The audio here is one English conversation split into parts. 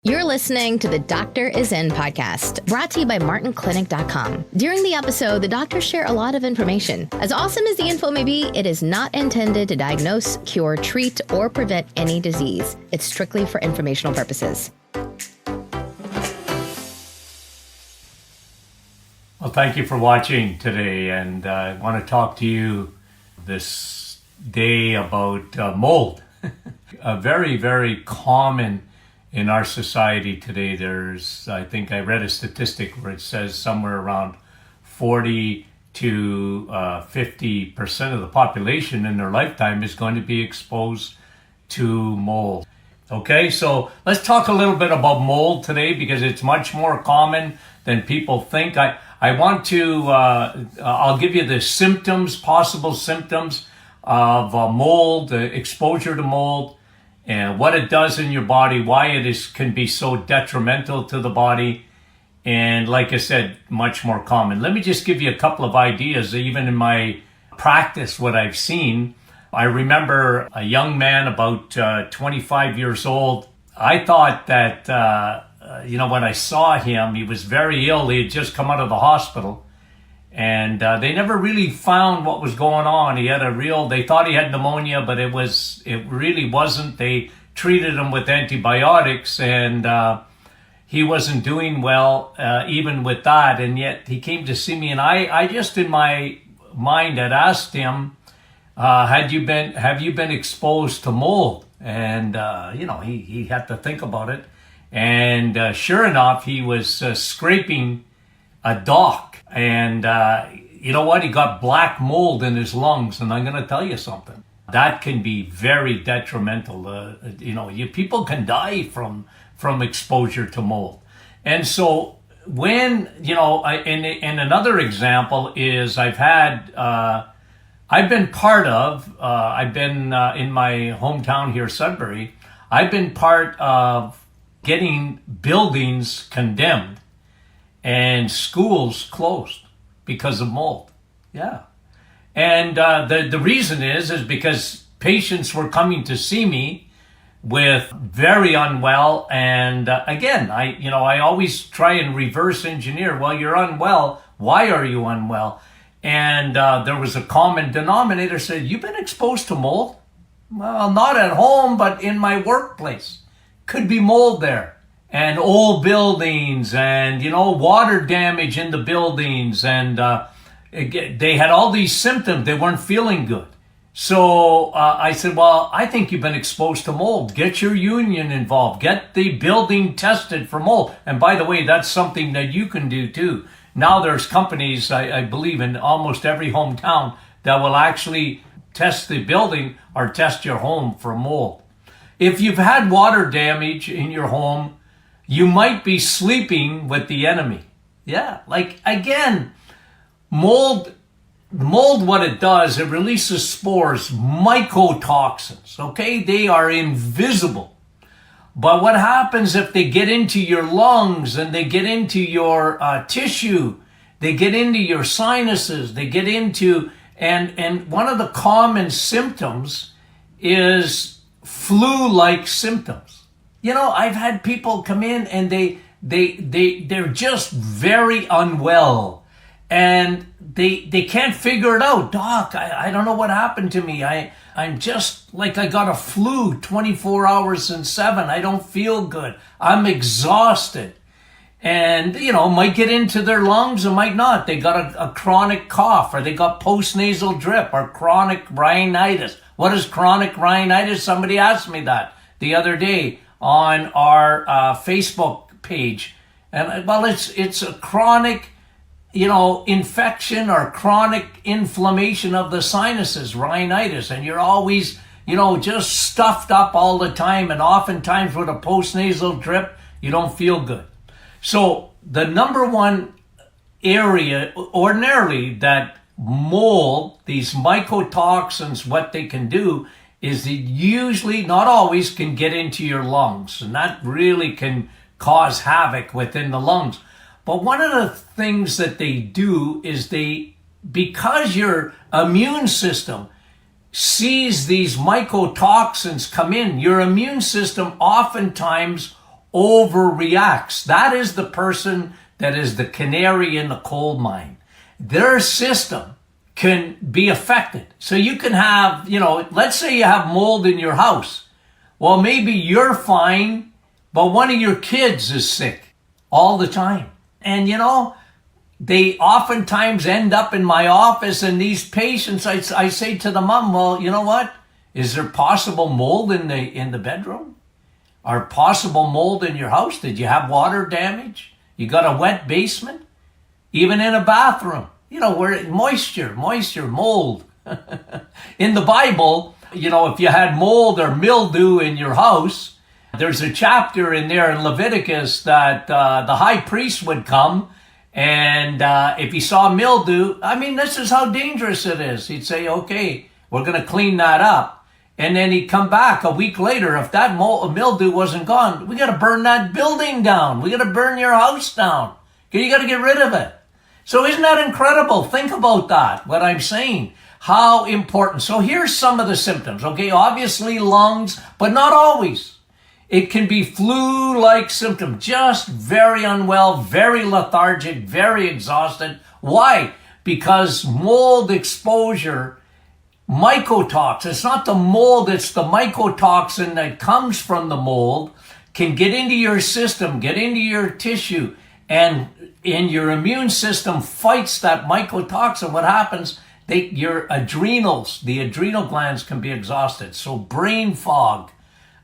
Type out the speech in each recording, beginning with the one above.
You're listening to the Doctor Is In podcast, brought to you by MartinClinic.com. During the episode, the doctors share a lot of information. As awesome as the info may be, it is not intended to diagnose, cure, treat, or prevent any disease. It's strictly for informational purposes. Well, thank you for watching today, and I want to talk to you this day about mold. A very, very common in our society today. I think I read a statistic where it says somewhere around 40 to 50% of the population in their lifetime is going to be exposed to mold. Okay, so let's talk a little bit about mold today because it's much more common than people think. I want to, I'll give you the symptoms, possible symptoms of mold, exposure to mold, and what it does in your body, why it can be so detrimental to the body, and like I said, much more common. Let me just give you a couple of ideas, even in my practice, what I've seen. I remember a young man about 25 years old. I thought that, when I saw him, he was very ill. He had just come out of the hospital. And they never really found what was going on. They thought he had pneumonia, but it really wasn't. They treated him with antibiotics, and he wasn't doing well even with that. And yet he came to see me, and I just in my mind had asked him, have you been exposed to mold? And he had to think about it. And sure enough, he was scraping a dock. And you know what? He got black mold in his lungs. And I'm going to tell you something. That can be very detrimental. People can die from exposure to mold. And so when, and another example is I've been in my hometown here, Sudbury, I've been part of getting buildings condemned and schools closed because of mold. Yeah. And the reason is because patients were coming to see me with very unwell. And again, I always try and reverse engineer. Well, you're unwell. Why are you unwell? And there was a common denominator said, you've been exposed to mold? Well, not at home, but in my workplace. Could be mold there. And old buildings and, water damage in the buildings. And they had all these symptoms. They weren't feeling good. So I said, well, I think you've been exposed to mold. Get your union involved. Get the building tested for mold. And by the way, that's something that you can do too. Now there's companies, I believe, in almost every hometown that will actually test the building or test your home for mold. If you've had water damage in your home, you might be sleeping with the enemy. Yeah, like again, mold, what it does, it releases spores, mycotoxins, okay? They are invisible. But what happens if they get into your lungs and they get into your tissue, they get into your sinuses, they get into, and one of the common symptoms is flu-like symptoms. I've had people come in and they're just very unwell and they can't figure it out. Doc, I don't know what happened to me. I'm just like I got a flu 24 hours and 7. I don't feel good. I'm exhausted. And, might get into their lungs and might not. They got a chronic cough or they got postnasal drip or chronic rhinitis. What is chronic rhinitis? Somebody asked me that the other day on our Facebook page. And well, it's a chronic, infection or chronic inflammation of the sinuses, rhinitis. And you're always, just stuffed up all the time. And oftentimes with a postnasal drip, you don't feel good. So the number one area ordinarily that mold, these mycotoxins, what they can do is it usually, not always, can get into your lungs. And that really can cause havoc within the lungs. But one of the things that they do is because your immune system sees these mycotoxins come in, your immune system oftentimes overreacts. That is the person that is the canary in the coal mine. Their system can be affected. So you can have, let's say you have mold in your house. Well, maybe you're fine, but one of your kids is sick all the time. And they oftentimes end up in my office, and these patients, I say to the mom, well, you know what? Is there possible mold in the bedroom? Or possible mold in your house? Did you have water damage? You got a wet basement? Even in a bathroom, where moisture, mold. In the Bible, if you had mold or mildew in your house, there's a chapter in there in Leviticus that the high priest would come, and if he saw mildew, this is how dangerous it is. He'd say, okay, we're going to clean that up. And then he'd come back a week later. If that mildew wasn't gone, we got to burn that building down. We got to burn your house down. You got to get rid of it. So isn't that incredible? Think about that, what I'm saying. How important. So here's some of the symptoms. Okay, obviously lungs, but not always. It can be flu-like symptom, just very unwell, very lethargic, very exhausted. Why? Because mold exposure, mycotoxin, it's not the mold, it's the mycotoxin that comes from the mold, can get into your system, get into your tissue, and your immune system fights that mycotoxin. What happens? Your adrenals, the adrenal glands can be exhausted. So brain fog,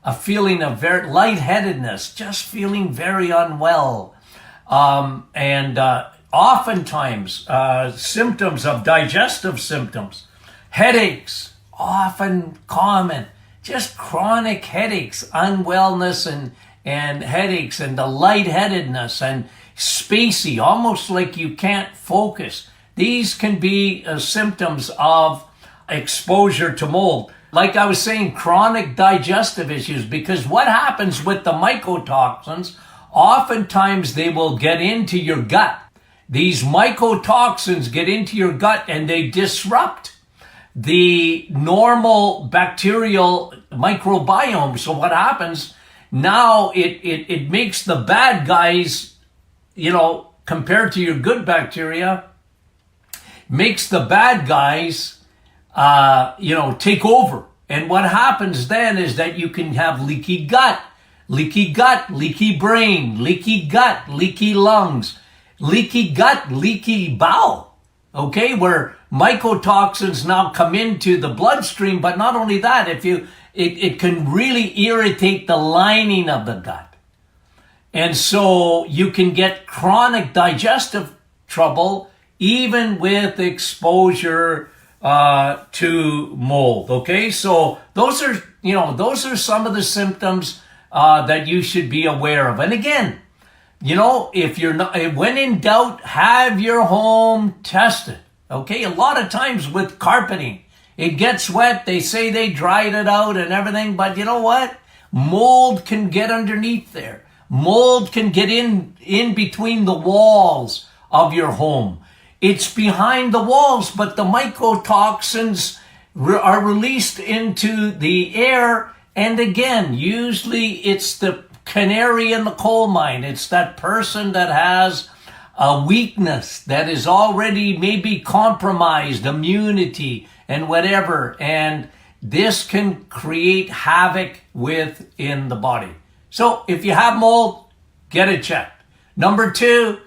a feeling of very lightheadedness, just feeling very unwell. And oftentimes symptoms of digestive symptoms, headaches, often common, just chronic headaches, unwellness and headaches, and the lightheadedness and spacey, almost like you can't focus. These can be symptoms of exposure to mold. Like I was saying, chronic digestive issues, because what happens with the mycotoxins, oftentimes they will get into your gut. These mycotoxins get into your gut and they disrupt the normal bacterial microbiome. So what happens now, it makes the bad guys, compared to your good bacteria, makes the bad guys, take over. And what happens then is that you can have leaky gut, leaky brain, leaky gut, leaky lungs, leaky gut, leaky bowel. Okay, where mycotoxins now come into the bloodstream, but not only that, it can really irritate the lining of the gut. And so you can get chronic digestive trouble even with exposure to mold. Okay, so those are some of the symptoms that you should be aware of. And again, if you're not, when in doubt, have your home tested. Okay, a lot of times with carpeting, it gets wet. They say they dried it out and everything, but you know what? Mold can get underneath there. Mold can get in between the walls of your home. It's behind the walls, but the mycotoxins are released into the air. And again, usually it's the canary in the coal mine. It's that person that has a weakness that is already maybe compromised, immunity and whatever. And this can create havoc within the body. So if you have mold, get it checked. Number 2,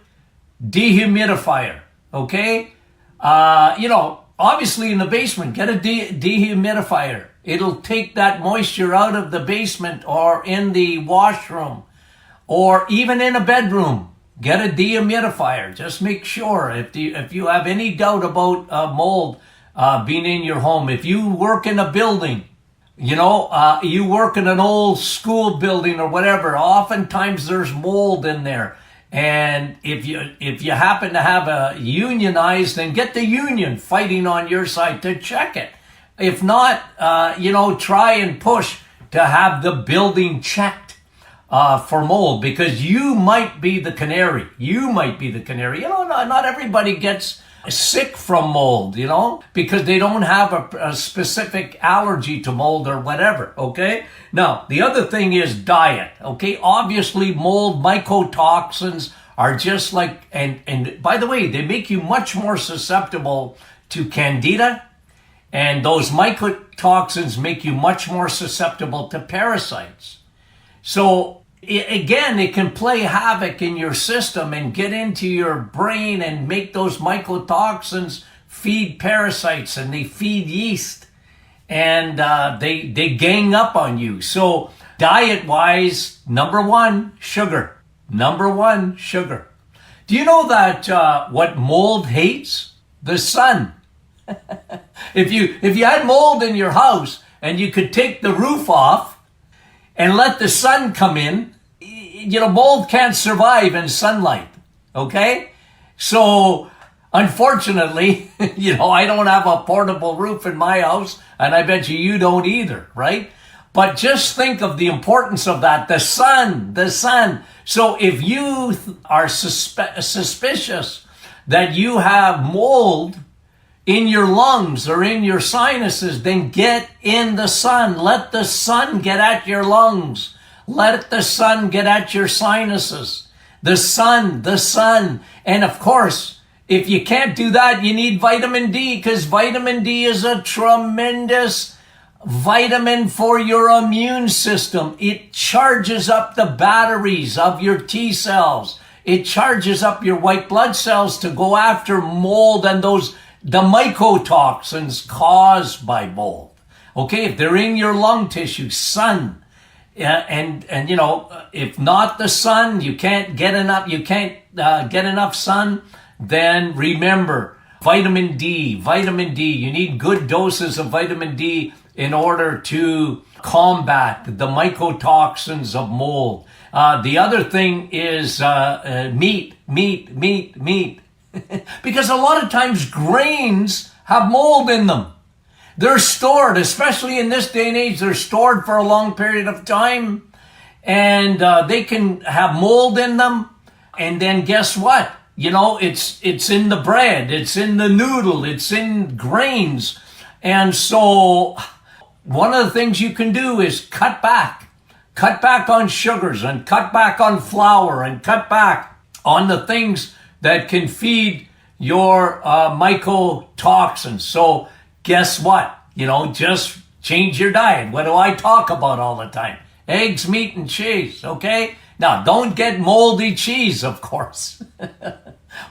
dehumidifier. Okay? Obviously in the basement, get a dehumidifier. It'll take that moisture out of the basement or in the washroom or even in a bedroom. Get a dehumidifier. Just make sure if you have any doubt about mold being in your home. If you work in a building, you work in an old school building or whatever, oftentimes there's mold in there. And if you happen to have a unionized, then get the union fighting on your side to check it. If not, try and push to have the building checked for mold, because you might be the canary. Not everybody gets sick from mold, because they don't have a specific allergy to mold or whatever, okay? Now, the other thing is diet, okay? Obviously, mold mycotoxins are just like, and by the way, they make you much more susceptible to candida, and those mycotoxins make you much more susceptible to parasites. So, again, it can play havoc in your system and get into your brain and make those mycotoxins feed parasites, and they feed yeast, and they gang up on you. So diet-wise, number one, sugar. Number one, sugar. Do you know that what mold hates? The sun. If you had mold in your house and you could take the roof off and let the sun come in, mold can't survive in sunlight, okay? So, unfortunately, I don't have a portable roof in my house, and I bet you don't either, right? But just think of the importance of that, the sun. So if you are suspicious that you have mold in your lungs or in your sinuses, then get in the sun. Let the sun get at your lungs. Let the sun get at your sinuses. The sun. And of course, if you can't do that, you need vitamin D, because vitamin D is a tremendous vitamin for your immune system. It charges up the batteries of your T cells. It charges up your white blood cells to go after mold and the mycotoxins caused by mold. Okay, if they're in your lung tissue, sun. And if not the sun, you can't get enough sun, then remember, vitamin D. You need good doses of vitamin D in order to combat the mycotoxins of mold. The other thing is meat. Because a lot of times grains have mold in them. They're stored, especially in this day and age, they're stored for a long period of time, and they can have mold in them. And then guess what? It's in the bread, it's in the noodle, it's in grains. And so one of the things you can do is cut back on sugars, and cut back on flour, and cut back on the things that can feed your mycotoxins. So guess what? Just change your diet. What do I talk about all the time? Eggs, meat, and cheese, okay? Now, don't get moldy cheese, of course.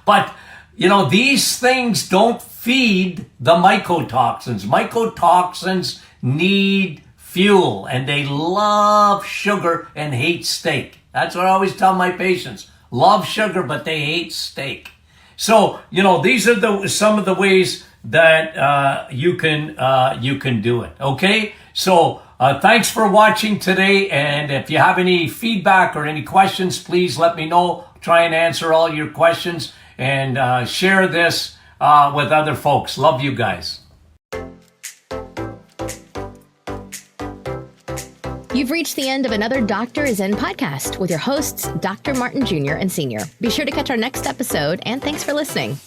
But, these things don't feed the mycotoxins. Mycotoxins need fuel, and they love sugar and hate steak. That's what I always tell my patients. Love sugar, but they hate steak. So, these are some of the ways that you can do it. Okay? So, thanks for watching today. And if you have any feedback or any questions, please let me know. Try and answer all your questions, and share this with other folks. Love you guys. You've reached the end of another Doctor is In podcast with your hosts, Dr. Martin Jr. and Sr. Be sure to catch our next episode, and thanks for listening.